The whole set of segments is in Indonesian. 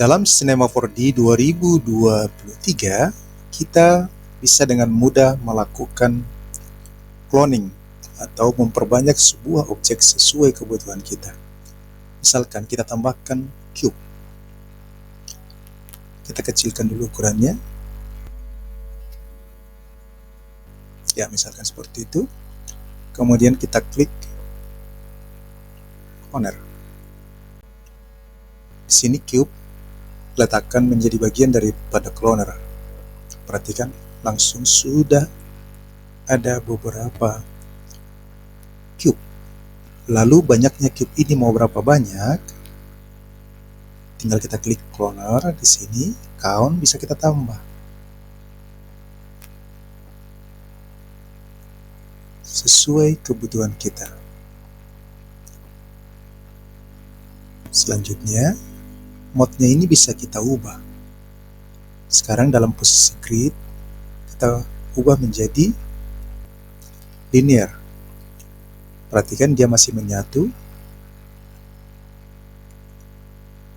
Dalam Cinema 4D 2023, kita bisa dengan mudah melakukan cloning atau memperbanyak sebuah objek sesuai kebutuhan kita. Misalkan kita tambahkan cube. Kita kecilkan dulu ukurannya. Ya, misalkan seperti itu. Kemudian kita klik owner. Di sini cube letakkan menjadi bagian daripada cloner. Perhatikan, langsung sudah ada beberapa cube. Lalu banyaknya cube ini mau berapa banyak? Tinggal kita klik cloner di sini, count bisa kita tambah. Sesuai kebutuhan kita. Selanjutnya, mode-nya ini bisa kita ubah. Sekarang dalam posisi grid, kita ubah menjadi linear. Perhatikan dia masih menyatu.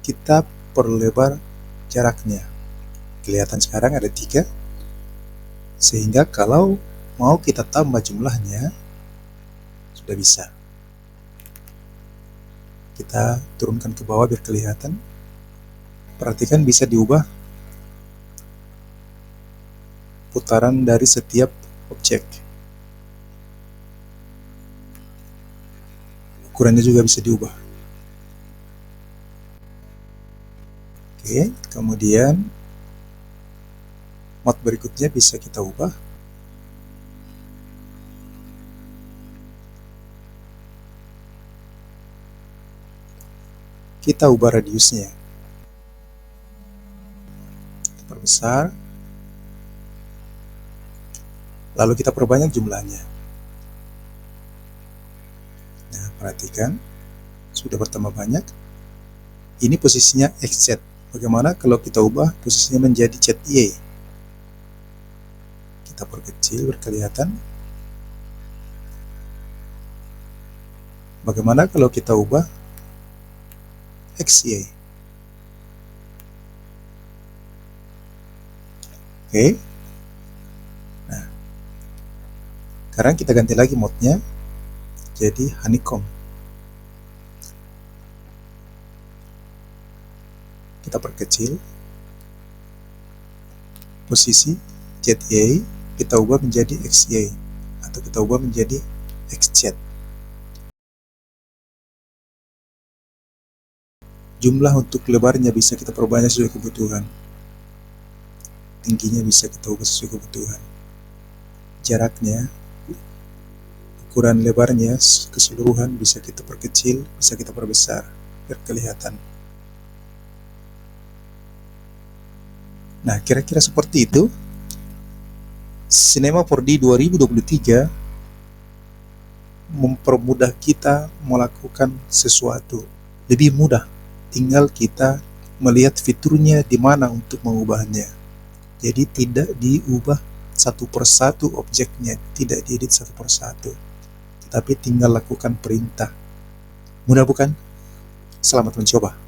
Kita perlebar jaraknya. Kelihatan sekarang ada 3. Sehingga kalau mau kita tambah jumlahnya, sudah bisa. Kita turunkan ke bawah biar kelihatan. Perhatikan bisa diubah putaran dari setiap objek. Ukurannya juga bisa diubah. Oke, kemudian mode berikutnya bisa kita ubah. Kita ubah radiusnya. Perbesar. Lalu kita perbanyak jumlahnya. Nah, perhatikan. Sudah bertambah banyak. Ini posisinya XZ. Bagaimana kalau kita ubah posisinya menjadi ZY? Kita perkecil berkelihatan. Bagaimana kalau kita ubah XY? Oke. Nah, sekarang kita ganti lagi mode-nya jadi honeycomb. Kita perkecil. Posisi ZY kita ubah menjadi XY atau kita ubah menjadi XZ. Jumlah untuk lebarnya bisa kita perbanyak sesuai kebutuhan. Tingginya bisa kita ubah sesuai kebutuhan. Jaraknya, ukuran lebarnya keseluruhan bisa kita perkecil, bisa kita perbesar biar kelihatan. Nah, kira-kira seperti itu. Cinema 4D 2023 mempermudah kita melakukan sesuatu. Lebih mudah. Tinggal kita melihat fiturnya di mana untuk mengubahnya. Jadi tidak diubah satu persatu objeknya, tidak diedit satu persatu, tetapi tinggal lakukan perintah. Mudah bukan? Selamat mencoba.